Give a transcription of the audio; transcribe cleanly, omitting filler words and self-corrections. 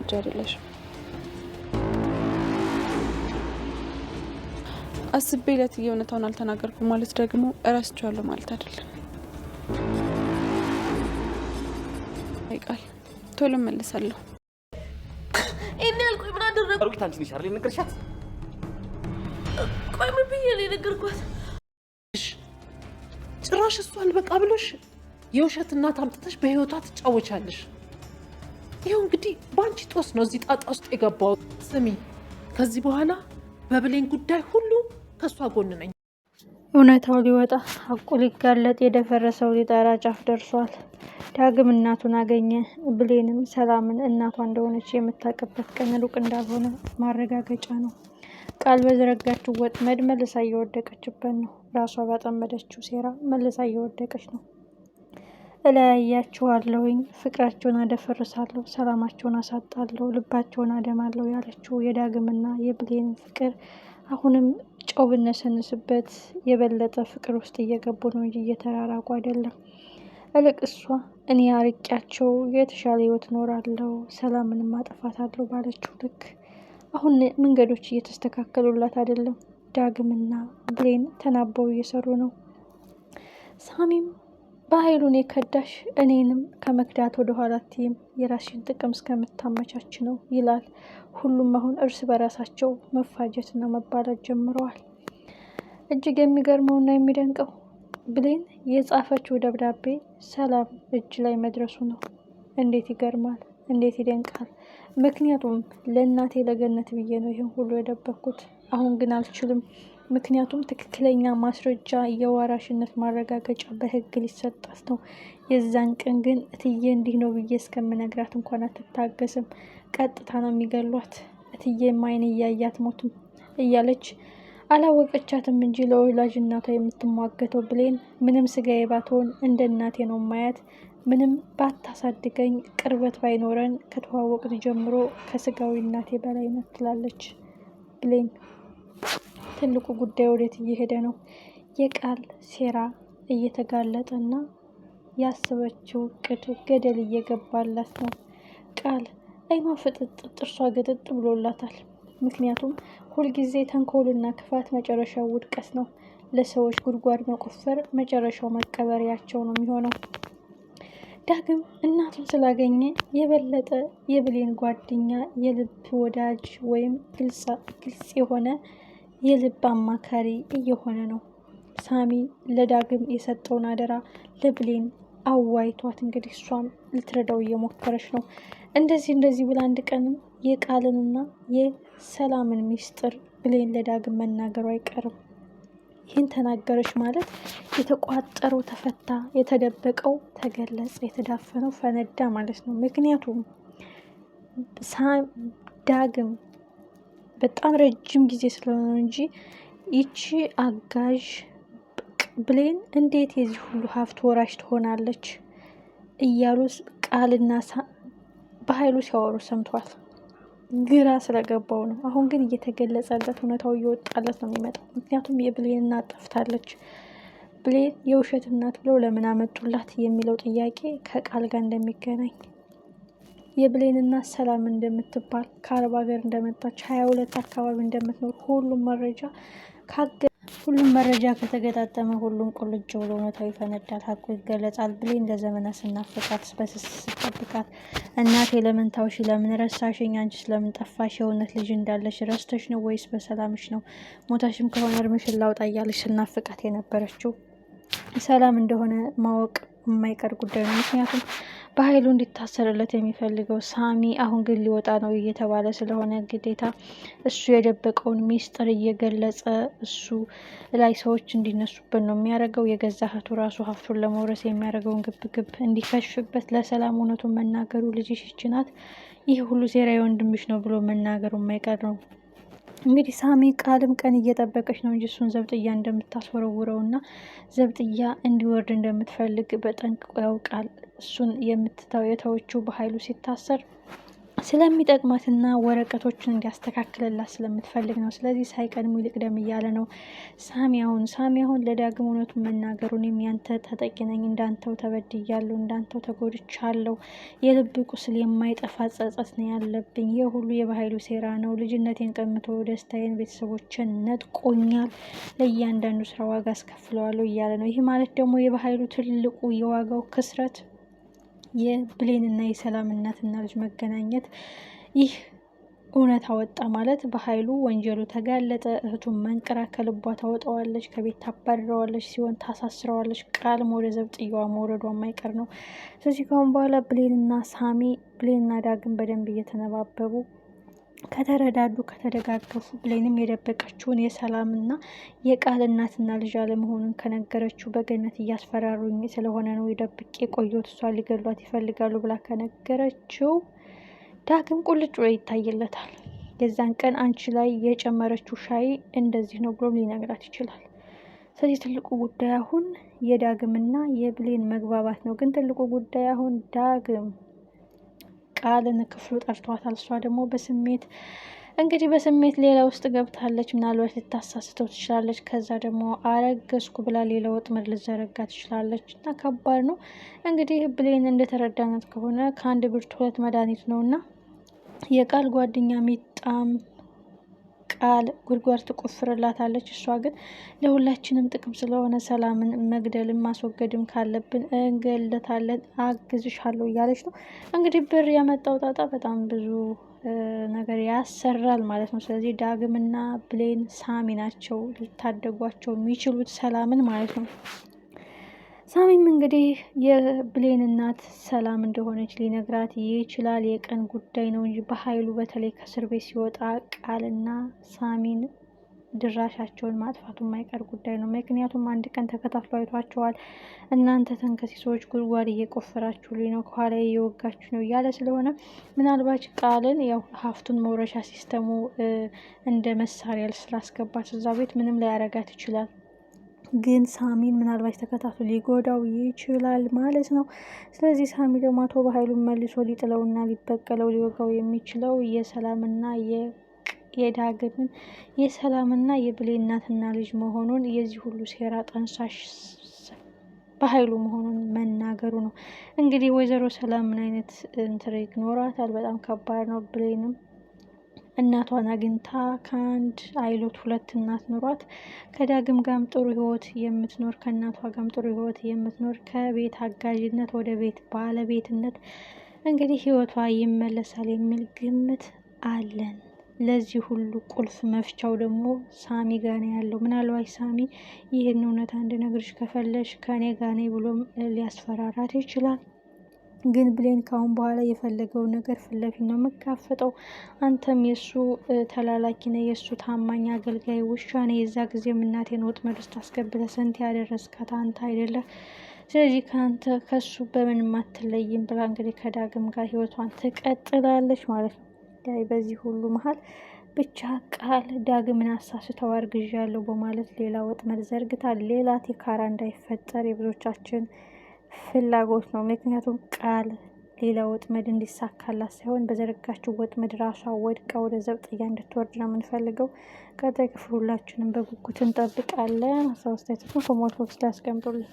ልጅ አይደለሽም። አስቤለት እውነታውን አልተናገርኩም ማለት ደግሞ እረስቸዋለሁ ማለት አይደለም። አይቃል ቶሎ መልሳለሁ። እኔ አልኩኝ ምን አደረኩ? ሩቅ አንቺ ነሽ አይደል ነገርሻት? ቆይ ምን ብዬ ነው የነገርኳት? ጭራሽ እሷ አልበቃ ብሎሽ የውሸት እናት አምጥተሽ በህይወቷ ትጫወቻለሽ። ይኸው እንግዲህ በአንቺ ጦስ ነው እዚህ ጣጣ ውስጥ የገባው። ስሚ፣ ከዚህ በኋላ በብሌን ጉዳይ ሁሉ ከእሷ ጎን ነኝ። እውነታው ሊወጣ ሀቁ ሊጋለጥ የደፈረሰው ሊጠራ ጫፍ ደርሷል። ዳግም እናቱን አገኘ። ብሌንም ሰላምን እናቷ እንደሆነች የምታውቅበት ቀን ሩቅ እንዳልሆነ ማረጋገጫ ነው። ቃል በዘረጋችው ወጥመድ መልሳ እየወደቀችበት ነው። ራሷ ባጠመደችው ሴራ መልሳ እየወደቀች ነው። እለያያችኋለሁኝ፣ ፍቅራቸውን አደፈርሳለሁ፣ ሰላማቸውን አሳጣለሁ፣ ልባቸውን አደማለሁ ያለችው የዳግምና የብሌን ፍቅር አሁንም ጨው ብነሰንስበት የበለጠ ፍቅር ውስጥ እየገቡ ነው እንጂ እየተራራቁ አይደለም። እልቅ እሷ እኔ አርቂያቸው የተሻለ ህይወት እኖራለሁ፣ ሰላምንም አጠፋታለሁ ባለችው ልክ አሁን መንገዶች እየተስተካከሉላት አይደለም። ዳግምና ብሌን ተናበው እየሰሩ ነው። ሳሚም በኃይሉን የከዳሽ እኔንም ከመክዳት ወደ ኋላ አትይም፣ የራስሽን ጥቅም እስከምታመቻች ነው ይላል። ሁሉም አሁን እርስ በራሳቸው መፋጀትና መባላት ጀምረዋል። እጅግ የሚገርመውና የሚደንቀው ብሌን የጻፈችው ደብዳቤ ሰላም እጅ ላይ መድረሱ ነው። እንዴት ይገርማል! እንዴት ይደንቃል! ምክንያቱም ለእናቴ ለገነት ብዬ ነው ይህን ሁሉ የደበኩት። አሁን ግን አልችልም። ምክንያቱም ትክክለኛ ማስረጃ የዋራሽነት ማረጋገጫ በህግ ሊሰጣት ነው። የዛን ቀን ግን እትዬ እንዲህ ነው ብዬ እስከምነግራት እንኳን አትታገስም። ቀጥታ ነው የሚገሏት። እትዬም አይን እያያት ሞትም እያለች አላወቀቻትም እንጂ ለወላጅ እናቷ የምትሟገተው ብሌን ምንም ስጋዬ ባትሆን እንደ እናቴ ነው ማያት፣ ምንም ባታሳድገኝ ቅርበት ባይኖረን ከተዋወቅን ጀምሮ ከስጋዊ እናቴ በላይ ናት ትላለች ብሌን። ትልቁ ጉዳይ ወዴት እየሄደ ነው? የቃል ሴራ እየተጋለጠና ያሰበችው እቅድ ገደል እየገባላት ነው። ቃል አይኗ ፍጥጥ ጥርሷ ገጥጥ ብሎላታል። ምክንያቱም ሁልጊዜ ተንኮልና ክፋት መጨረሻው ውድቀት ነው። ለሰዎች ጉድጓድ መቆፈር መጨረሻው መቀበሪያቸው ነው የሚሆነው። ዳግም እናቱን ስላገኘ የበለጠ የብሌን ጓደኛ፣ የልብ ወዳጅ ወይም ግልጽ የሆነ የልብ አማካሪ እየሆነ ነው። ሳሚ ለዳግም የሰጠውን አደራ ለብሌን አዋይቷት እንግዲህ እሷም ልትረዳው እየሞከረች ነው። እንደዚህ ብላ አንድ ቀንም የቃልንና የሰላምን ሚስጥር ብሌን ለዳግም መናገሩ አይቀርም። ይህን ተናገረች ማለት የተቋጠረው ተፈታ፣ የተደበቀው ተገለጸ፣ የተዳፈነው ፈነዳ ማለት ነው። ምክንያቱም ዳግም በጣም ረጅም ጊዜ ስለሆነ እንጂ ይቺ አጋዥ ብሌን እንዴት የዚህ ሁሉ ሀብት ወራሽ ትሆናለች እያሉ ቃልና በኃይሉ ሲያወሩ ሰምቷል። ግራ ስለገባው ነው። አሁን ግን እየተገለጸለት እውነታው እየወጣለት ነው የሚመጣው። ምክንያቱም የብሌን እናት ጠፍታለች። ብሌን የውሸት እናት ብለው ለምን አመጡላት የሚለው ጥያቄ ከቃል ጋር እንደሚገናኝ፣ የብሌን እናት ሰላም እንደምትባል ከአረብ ሀገር እንደመጣች 22 አካባቢ እንደምትኖር ሁሉም መረጃ ከተገጣጠመ ሁሉም ቁልጭ ብሎ እውነታው ይፈነዳል፣ ሀቁ ይገለጻል። ብሌን ለዘመናት ስናፍቃት በስስት ስጠብቃት እናቴ ለምን ታውሽ፣ ለምን ረሳሽኝ፣ አንቺስ ለምን ጠፋሽ፣ የእውነት ልጅ እንዳለሽ ረስተሽ ነው ወይስ በሰላምሽ ነው፣ ሞታሽም ከሆነ እርምሽን ላውጣ እያለች ስናፍቃት የነበረችው ሰላም እንደሆነ ማወቅ የማይቀር ጉዳይ ነው። ምክንያቱም በኃይሉ እንዲታሰርለት የሚፈልገው ሳሚ አሁን ግን ሊወጣ ነው እየተባለ ስለሆነ ግዴታ እሱ የደበቀውን ሚስጥር እየገለጸ እሱ ላይ ሰዎች እንዲነሱበት ነው የሚያደርገው። የገዛ እህቱ ራሱ ሀብቱን ለመውረስ የሚያደርገውን ግብግብ እንዲከሽፍበት ለሰላም እውነቱን መናገሩ ልጅሽ ይህች ናት፣ ይህ ሁሉ ሴራ የወንድምሽ ነው ብሎ መናገሩ የማይቀር ነው። እንግዲህ ሳሚ ቃልም ቀን እየጠበቀች ነው እንጂ እሱን ዘብጥያ እንደምታስወረውረው እና ዘብጥያ እንዲወርድ እንደምትፈልግ በጠንቅቆ ያውቃል። እሱን የተወችው በኃይሉ ሲታሰር ስለሚጠቅማትና ወረቀቶችን እንዲያስተካክልላት ስለምትፈልግ ነው። ስለዚህ ሳይቀድሙ ይልቅደም እያለ ነው ሳሚ አሁን ለዳግም እውነቱን መናገሩን ያንተ ተጠቂ ነኝ፣ እንዳንተው ተበድያለሁ፣ እንዳንተው ተጎድቻለሁ፣ የልብ ቁስል የማይጠፋ ጸጸት ነው ያለብኝ። ይህ ሁሉ የበኃይሉ ሴራ ነው። ልጅነቴን ቀምቶ ደስታዬን፣ ቤተሰቦችን ነጥቆኛል። ለእያንዳንዱ ስራ ዋጋ አስከፍለዋለሁ እያለ ነው። ይህ ማለት ደግሞ የበኃይሉ ትልቁ የዋጋው ክስረት የብሌንና የሰላም እናትና ልጅ መገናኘት። ይህ እውነት አወጣ ማለት በኃይሉ ወንጀሉ ተጋለጠ። እህቱን መንቅራ ከልቧ ታወጣዋለች፣ ከቤት ታባርረዋለች፣ ሲሆን ታሳስረዋለች። ቃልም ወደ ዘብጥያዋ መውረዷ የማይቀር ነው። ስለዚህ ካሁን በኋላ ብሌንና ዳግም በደንብ እየተነባበቡ ከተረዳዱ ከተደጋገፉ ብሌንም የደበቀችውን የሰላምና የቃል እናትና ልጅ አለመሆኑን ከነገረችው በገነት እያስፈራሩኝ ስለሆነ ነው የደብቄ ቆየሁት እሷ ሊገሏት ይፈልጋሉ ብላ ከነገረችው ዳግም ቁልጭ ብሎ ይታይለታል። የዛን ቀን አንቺ ላይ የጨመረችው ሻይ እንደዚህ ነው ብሎም ሊነግራት ይችላል። ስለዚህ ትልቁ ጉዳይ አሁን የዳግምና የብሌን መግባባት ነው። ግን ትልቁ ጉዳይ አሁን ዳግም ቃልን ክፍሉ ጠርቷታል። እሷ ደግሞ በስሜት ሌላ ውስጥ ገብታለች። ምናልባት ልታሳስተው ትችላለች። ከዛ ደግሞ አረገዝኩ ብላ ሌላ ወጥመድ ልዘረጋ ትችላለች እና ከባድ ነው። እንግዲህ ብሌን እንደተረዳናት ከሆነ ከአንድ ብርቱ ሁለት መድኃኒት ነው እና የቃል ጓደኛ ሚጣም ቃል ጉድጓድ ትቆፍርላታለች። እሷ ግን ለሁላችንም ጥቅም ስለሆነ ሰላምን መግደልም ማስወገድም ካለብን እንገለታለን፣ አግዝሻለሁ እያለች ነው። እንግዲህ ብር ያመጣው ጣጣ በጣም ብዙ ነገር ያሰራል ማለት ነው። ስለዚህ ዳግምና ብሌን ሳሚ ናቸው ሊታደጓቸው የሚችሉት ሰላምን ማለት ነው። ሳሚም እንግዲህ የብሌን እናት ሰላም እንደሆነች ሊነግራት ይችላል። የቀን ጉዳይ ነው እንጂ በኃይሉ በተለይ ከእስር ቤት ሲወጣ ቃልና ሳሚን ድራሻቸውን ማጥፋቱ የማይቀር ጉዳይ ነው። ምክንያቱም አንድ ቀን ተከታትሎ አይቷቸዋል። እናንተ ተንከሲሶች ጉድጓድ እየቆፈራችሁልኝ ነው፣ ከኋላ እየወጋችሁ ነው እያለ ስለሆነ ምናልባት ቃልን ያው ሀብቱን መውረሻ ሲስተሙ እንደ መሳሪያ ስላስገባት እዛ ቤት ምንም ላያረጋት ይችላል። ግን ሳሚን ምናልባት ተከታትሎ ሊጎዳው ይችላል ማለት ነው። ስለዚህ ሳሚ ደግሞ አቶ በኃይሉን መልሶ ሊጥለውና ሊበቀለው ሊወጋው የሚችለው የሰላምና የብሌን እናትና ልጅ መሆኑን የዚህ ሁሉ ሴራ ጠንሳሽ በኃይሉ መሆኑን መናገሩ ነው። እንግዲህ ወይዘሮ ሰላም ምን አይነት ኢንትሪግ ኖሯታል? በጣም ከባድ ነው። ብሌንም እናቷን አግኝታ ከአንድ አይሎት ሁለት እናት ኑሯት ከዳግም ጋም ጥሩ ህይወት የምትኖር ከእናቷ ጋም ጥሩ ህይወት የምትኖር ከቤት አጋዥነት ወደ ቤት ባለቤትነት እንግዲህ ህይወቷ ይመለሳል የሚል ግምት አለን። ለዚህ ሁሉ ቁልፍ መፍቻው ደግሞ ሳሚ ጋር ነው ያለው። ምናልባት ሳሚ ይህን እውነት አንድ ነገርሽ ከፈለሽ ከኔ ጋር ነኝ ብሎም ሊያስፈራራት ይችላል። ግን ብሌን ካሁን በኋላ የፈለገው ነገር ፊት ለፊት ነው የምጋፈጠው። አንተም የእሱ ተላላኪ ነህ፣ የእሱ ታማኝ አገልጋይ ውሻ ነህ። የዛ ጊዜም እናቴን ወጥመድ ውስጥ አስገብተህ ስንት ያደረስካት አንተ አይደለህ? ስለዚህ ከሱ በምንም አትለይም ብላ እንግዲህ ከዳግም ጋር ህይወቷን ትቀጥላለች ማለት ነው። በዚህ ሁሉ መሀል ብቻ ቃል ዳግምን አሳስተው አርግዣለሁ በማለት ሌላ ወጥመድ ዘርግታ ሌላ ቲካራ እንዳይፈጠር የብዙዎቻችን ፍላጎት ነው። ምክንያቱም ቃል ሌላ ወጥመድ እንዲሳካላት ሳይሆን በዘረጋችው ወጥመድ ራሷ ወድቃ ወደ ዘብጥያ እንድትወርድ ነው የምንፈልገው። ቀጣይ ክፍል ሁላችንም በጉጉት እንጠብቃለን። ሀሳብ አስተያየታችሁን ኮሜንት ቦክስ ላይ አስቀምጡልን።